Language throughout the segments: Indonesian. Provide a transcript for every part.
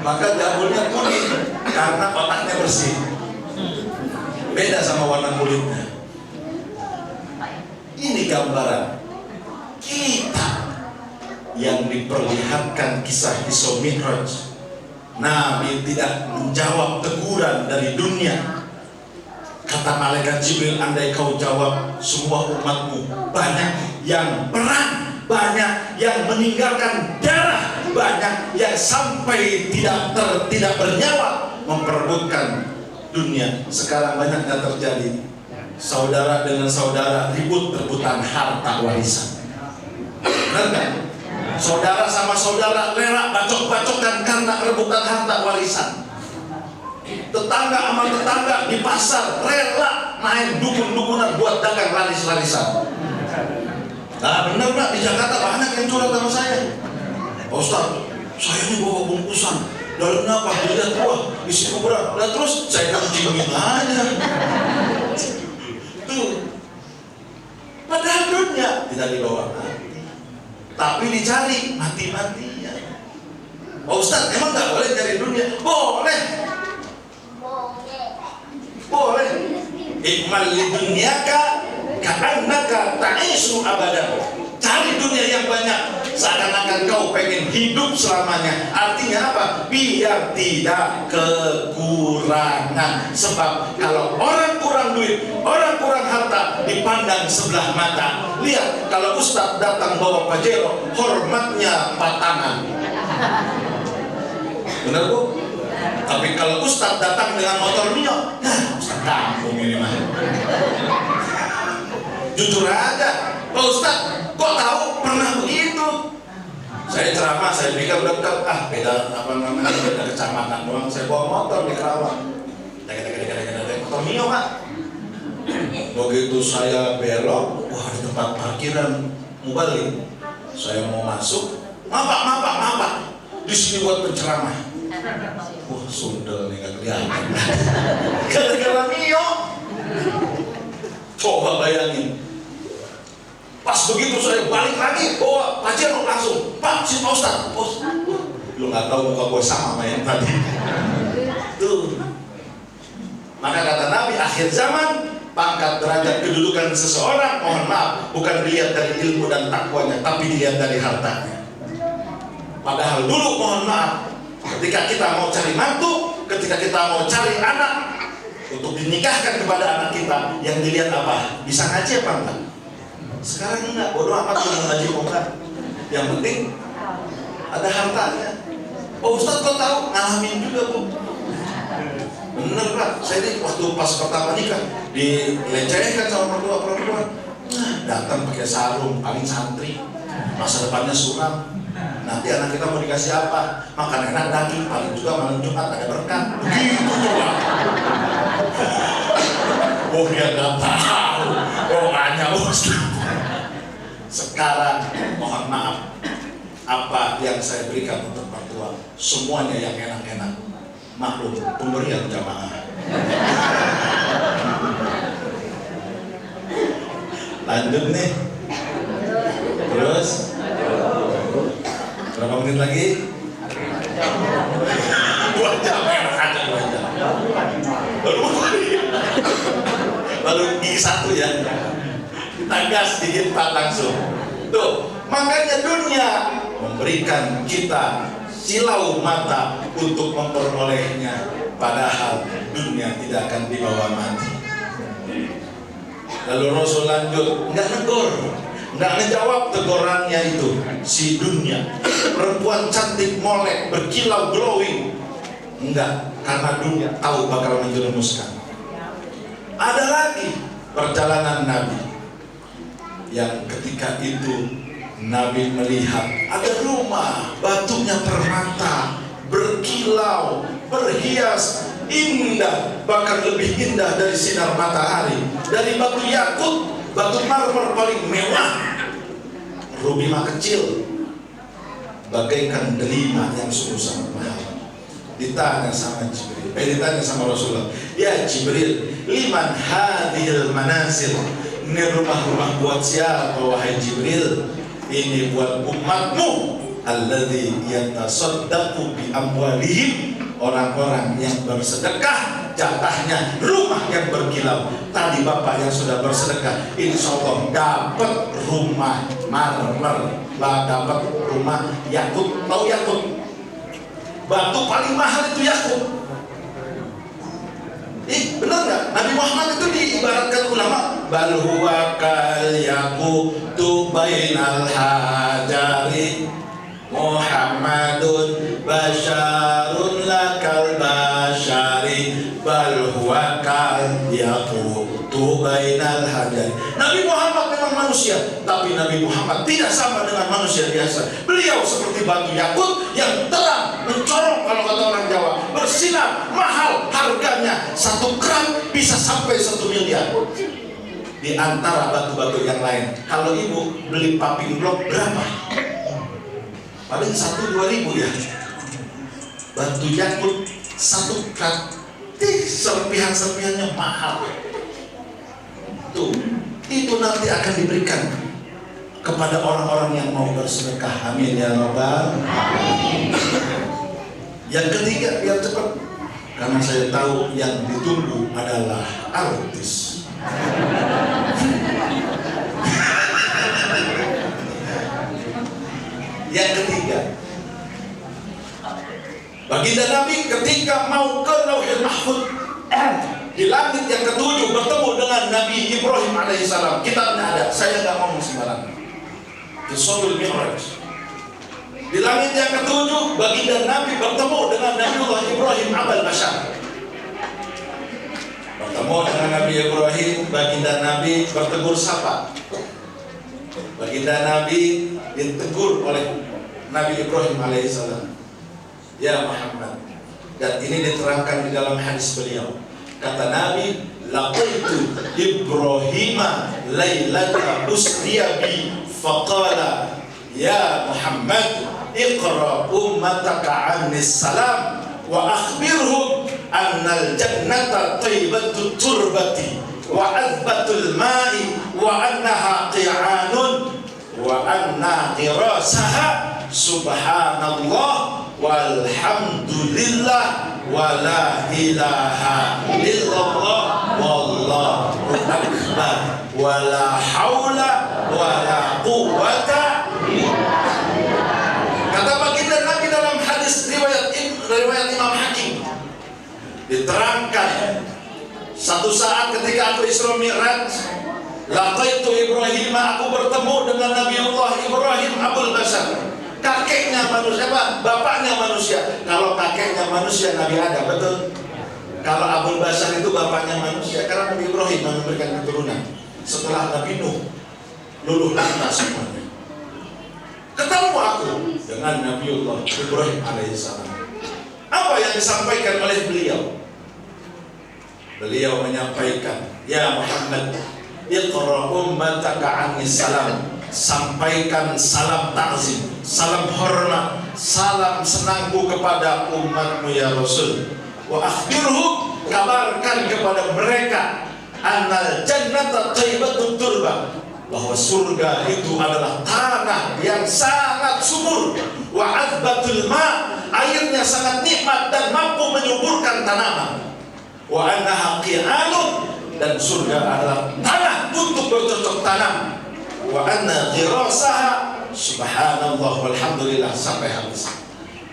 Maka jambulnya kuning karena otaknya bersih. Beda sama warna kulitnya. Ini gambaran kita yang diperlihatkan kisah Isra Mi'raj. Nabi tidak menjawab teguran dari dunia. Kata malaikat Jibril, andai kau jawab, semua umatmu banyak yang perang, banyak yang meninggalkan darah, banyak yang sampai tidak bernyawa memperebutkan dunia. Sekarang banyak yang terjadi, saudara dengan saudara rebutan harta warisan. Benar kan? Saudara sama saudara rela bacok-bacokan karena rebutan harta warisan. Tetangga sama tetangga di pasar rela main dukun-dukunan buat dagang laris-larisan. Nah benar Pak, di Jakarta banyak yang curhat sama saya. Ustaz, saya ini bawa bungkusan, dalamnya apa? Dilihat, wah isi berat. Nah terus saya kencingin aja. Tuh. Padahal dunia tidak dibawa mati, tapi dicari mati-matian. Oh Ustaz, emang nggak boleh cari dunia? Boleh. Boleh. Ikmal li dunyaka ka'annaka ta'ishu abadan. Cari dunia yang banyak seakan-akan kau pengen hidup selamanya. Artinya apa? Biar tidak kekurangan. Sebab kalau orang kurang duit, orang kurang harta, dipandang sebelah mata. Lihat, kalau Ustaz datang bawa Pajero, hormatnya patangan. Benar Bu? Tapi kalau Ustaz datang dengan motor Mio, nah Ustaz kampung ini mah. Jujur aja, Pak Ustaz, kok tahu pernah begitu? Saya ceramah, saya pikir dekat, beda apa namanya, beda kecamatan doang. Saya bawa motor di Kerawang, motor Mio Pak. Begitu saya belok, wah di tempat parkiran Mubalik, saya mau masuk, mapak, di sini buat penceramah. Wah sundel nih gak kelihatan. Gara-gara Mio. Coba bayangin. Pas begitu saya balik lagi bawa Pajero langsung, Pak si Pak Ustaz. Lu gak tahu muka gue sama yang tadi. Tuh. Maka kata Nabi, akhir zaman pangkat derajat kedudukan seseorang, mohon maaf, bukan dilihat dari ilmu dan takwanya, tapi dilihat dari hartanya. Padahal dulu mohon maaf, ketika kita mau cari mantu, ketika kita mau cari anak untuk dinikahkan kepada anak kita, yang dilihat apa? Bisa ngaji apa enggak? Sekarang enggak, bodoh amat mau ngaji mau enggak. Yang penting ada hartanya. Oh Ustaz kok tahu? Ngalamin juga Bu. Bener Pak, saya ini waktu pas pertama nikah dilecehkan sama mertua perempuan. Datang pakai sarung, paling santri, masa depannya suram. Nanti anak kita mau dikasih apa? Makan enak daging, paling juga malam Jumat ada berkah. Begitu coba. Oh dia nggak tahu. Oh hanya Ustaz. Sekarang mohon maaf, apa yang saya berikan untuk mertua semuanya yang enak-enak. Maklum pemberian jamaah. Lanjut nih. Terus berapa menit lagi? 2 jam, enak aja 2 jam. Baru gigi 1 ya. Kita gas gigi 4 langsung. Tuh, makanya dunia memberikan kita silau mata untuk memperolehnya, padahal dunia tidak akan dibawa mati. Lalu Rasul lanjut, nggak negur, nggak ngejawab tegurannya itu si dunia. Perempuan cantik molek berkilau glowing, enggak, karena dunia tahu bakal menjerumuskan. Ada lagi perjalanan Nabi yang ketika itu Nabi melihat ada rumah batunya permata, berkilau, berhias, indah, bahkan lebih indah dari sinar matahari, dari batu yakut, batu marmer paling mewah, rubi mah kecil, bagaikan delima yang sungguh sangat mahal. Ditanya sama Jibril, ditanya sama Rasulullah, ya Jibril, liman hadhil manazil, ini rumah-rumah buat siapa wahai Jibril? Ini buat umatmu. alladzi yatasaddaqu bi amwalihim, orang-orang yang bersedekah jatahnya rumah yang berkilau. Tadi bapak yang sudah bersedekah insya Allah dapat rumah marmer, dapat rumah yakut. Tahu yakut? Batu paling mahal itu yakut. Benar nggak? Nabi Muhammad itu diibaratkan ulama, bal huwa kal yaqutu bainal hajari, Muhammadun basyarun lakal basyari, bal huwa kal yaqutu bainal hajari. Nabi Muhammad memang manusia, tapi Nabi Muhammad tidak sama dengan manusia biasa. Beliau seperti batu yakut yang terang, mencorong, kalau kata orang Jawa, bersinar, mahal harganya. 1 gram bisa sampai 1 miliar. Di antara batu-batu yang lain, kalau ibu beli paving block berapa? Paling 1-2 ribu ya. Batu yakut 1 gram, serpihan-serpihannya mahal. Tuh, itu nanti akan diberikan kepada orang-orang yang mau bersedekah. Amin ya Rabbal alamin. Yang ketiga, biar cepat, karena saya tahu yang ditunggu adalah artis. Yang ketiga, baginda Nabi ketika mau ke Lauhul Mahfuz di langit yang ke-7 bertemu dengan Nabi Ibrahim alaihissalam. Kitabnya ada, saya nggak ngomong sembarangan. Qissatul Mi'raj. Di langit yang ke-7 baginda Nabi bertemu dengan Nabiullah Ibrahim Abul Bashar. Bertemu dengan Nabi Ibrahim, baginda Nabi bertegur sapa. Baginda Nabi ditegur oleh Nabi Ibrahim alaihissalam, ya Muhammad. Dan ini diterangkan di dalam hadis beliau. Kata Nabi, laqaitu Ibrahima lailata usriya bi faqala ya Muhammad iqra ummataka annis salam wa akhbirhum annal jannata tayyibatut turbati wa azbatul ma'i wa annaha qi'anun wa anna qirasaha subhanallah walhamdulillah wa la ilaha illallah wallahu akbar wa la haula wa la quwwata. Kata baginda Nabi dalam hadis riwayat Imam Hakim, diterangkan satu saat ketika aku Isra Mi'raj, laqaitu Ibrahim, aku bertemu dengan Nabiullah Ibrahim Abul Bashar. Kakeknya manusia, bapaknya manusia. Kalau kakeknya manusia Nabi Adam, betul. Kalau Abul Bashar itu bapaknya manusia, karena Nabi Ibrahim memberikan keturunan setelah Nabi Nuh luluh lantas semuanya. Ketemu aku dengan Nabiullah Ibrahim alaihissalam. Apa yang disampaikan oleh beliau? Beliau menyampaikan, ya Muhammad, iqra ummataka annis salam. Sampaikan salam ta'zim, salam hormat, salam senangku kepada umatmu ya Rasul. Wa akhbirhum, kabarkan kepada mereka, annal jannata thayyibatut turba, bahwa surga itu adalah tanah yang sangat subur. Wa azbatul ma, airnya sangat nikmat dan mampu menyuburkan tanaman. Wa annaha qi'anun, dan surga adalah tanah untuk bercocok tanam. Wa anna ghirasaha subhanallah walhamdulillah sampai habis.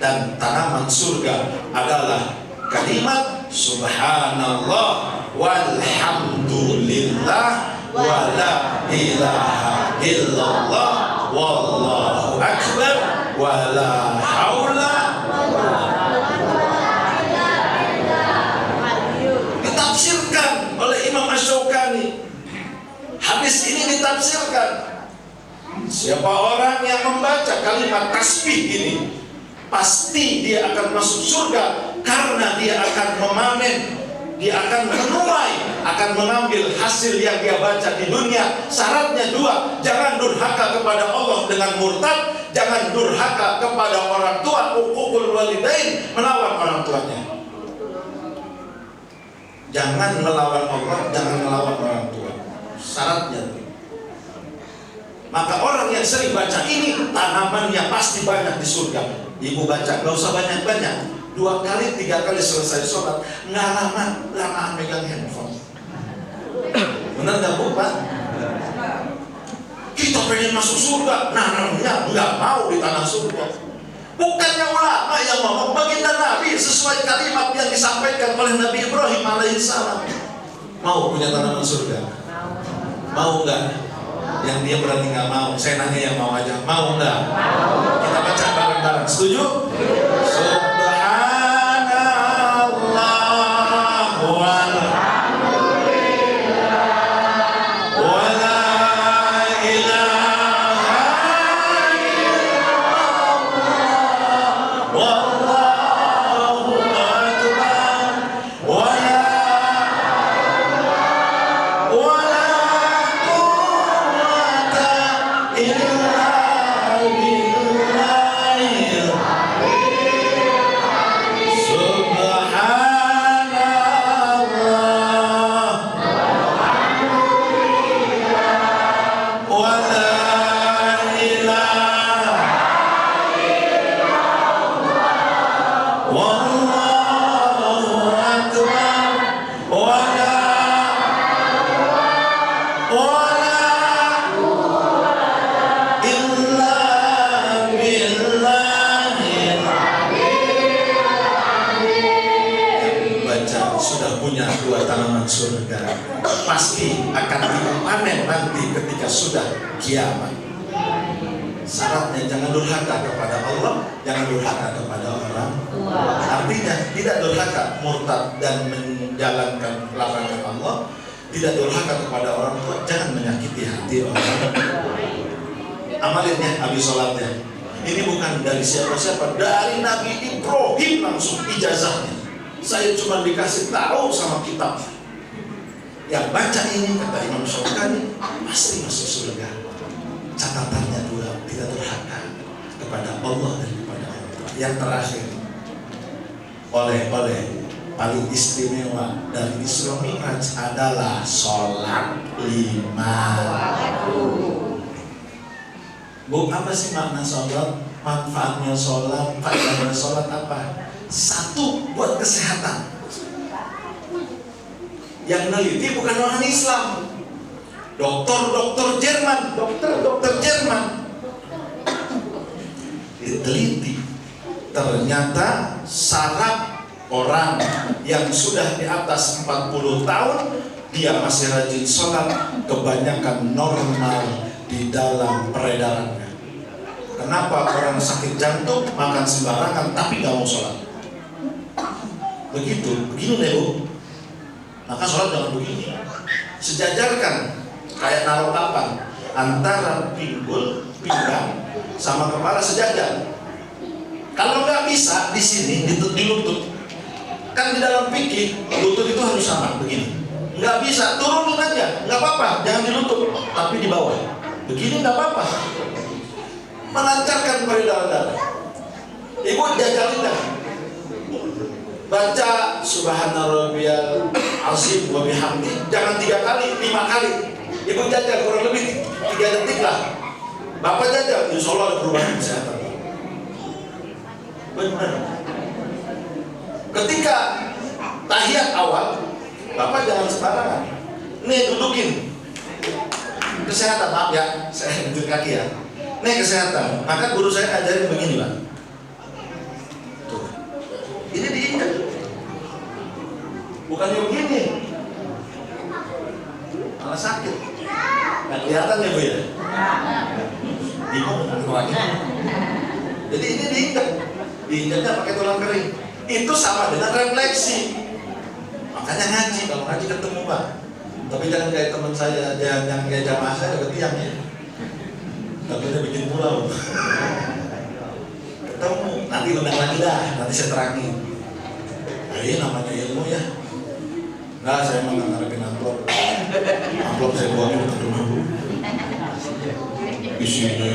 Dan tanaman surga adalah kalimat subhanallah walhamdulillah wa la ilaha illallah wallahu akbar wa la haula. Ditafsirkan oleh Imam Asy-Syaukani. Hadis ini ditafsirkan, siapa orang yang membaca kalimat tasbih ini pasti dia akan masuk surga, karena dia akan memanen, dia akan menuai, akan mengambil hasil yang dia baca di dunia. Syaratnya 2, jangan durhaka kepada Allah dengan murtad, jangan durhaka kepada orang tua, uququl walidain, melawan orang tuanya. Jangan melawan Allah, jangan melawan orang tua. Syaratnya. Maka orang yang sering baca ini, tanamannya pasti banyak di surga. Ibu baca, gak usah banyak-banyak, 2 kali 3 kali selesai sholat, nggak lama megang handphone. Benar gak Bu, Pak? Kita pengen masuk surga, nanamnya nggak mau di tanah surga. Bukannya ulama yang ngomong, baginda Nabi sesuai kalimat yang disampaikan oleh Nabi Ibrahim alaihissalam. Mau punya tanaman surga? Mau nggak? Yang dia berarti nggak mau. Saya nanya yang mau aja, mau nggak? Kita baca bareng-bareng. Setuju? Subhanallah walhamdulillah wala ilaha illallah wallahu akbar wala sudah punya 2 tanaman surga, pasti akan dipanen nanti ketika sudah kiamat. Syaratnya jangan durhaka kepada Allah, jangan durhaka kepada orang. Artinya tidak durhaka, murtad dan menjalankan larangan Allah, tidak durhaka kepada orang tua, jangan menyakiti hati orang. Amalinnya, habis sholatnya. Ini bukan dari siapa-siapa, dari Nabi Ibrahim langsung ijazahnya. Saya cuma dikasih tahu sama kitab. Yang baca ini, kata Imam Syaukani, pasti masuk surga. Catatannya 2, tidak durhaka kepada Allah dan kepada orang tua. Yang terakhir, oleh paling istimewa dari Isra Mi'raj adalah sholat 5. Bu, apa sih makna sholat? Manfaatnya sholat, faedahnya sholat apa? 1, buat kesehatan. Yang neliti bukan orang Islam, dokter Jerman diteliti, ternyata saraf orang yang sudah di atas 40 tahun dia masih rajin sholat, kebanyakan normal di dalam peredarannya. Kenapa orang sakit jantung makan sembarangan tapi gak mau sholat? Begini deh Bu. Maka sholat jangan begini. Sejajarkan kayak naruh papan antara pinggul, pinggang sama kepala sejajar. Kalau nggak bisa di sini di lutut, kan di dalam fikih lutut itu harus sama begini. Nggak bisa, turunin aja, nggak apa-apa, jangan di lutut, tapi di bawah. Begini nggak apa-apa. Melancarkan peredaran darah. Ibu jajalin dah. Baca subhanarabbiyal azim wa bihamdi, jangan 3 kali, 5 kali. Ibu jajal kurang lebih 3 detik lah. Bapak jajal, insya Allah ada perubahan kesehatan. Benar. Ketika tahiyat awal, Bapak jangan sembarangan. Nih dudukin. Kesehatan, maaf ya, saya tunjuk kaki ya. Nih kesehatan. Maka guru saya ajarin begini Pak. Tuh. Ini diinjak. Bukan yang begini. Malah sakit. Nggak kelihatan ya Bu ya? Bingung keluarnya. Jadi ini diinjak. Diinjaknya pakai tulang kering. Itu sama dengan refleksi. Makanya ngaji, kalau ngaji ketemu Pak. Tapi jangan kayak teman saya yang kayak jamaah saya deket tiang ya. Tapi dia bikin pulau. Ketemu, nanti undang lagi dah, nanti saya terangin. Nah, ini namanya ilmu ya. Enggak, saya emang nggak ngarepin amplop. Amplop saya buangin ke rumah Bu. Isinya.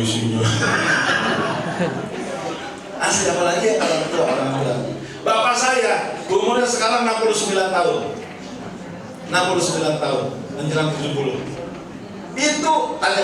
Asli apalagi ya kalau tua orang bilang. Bapak saya umurnya sekarang 69 tahun. 69 tahun, menjelang 70. Itu tanya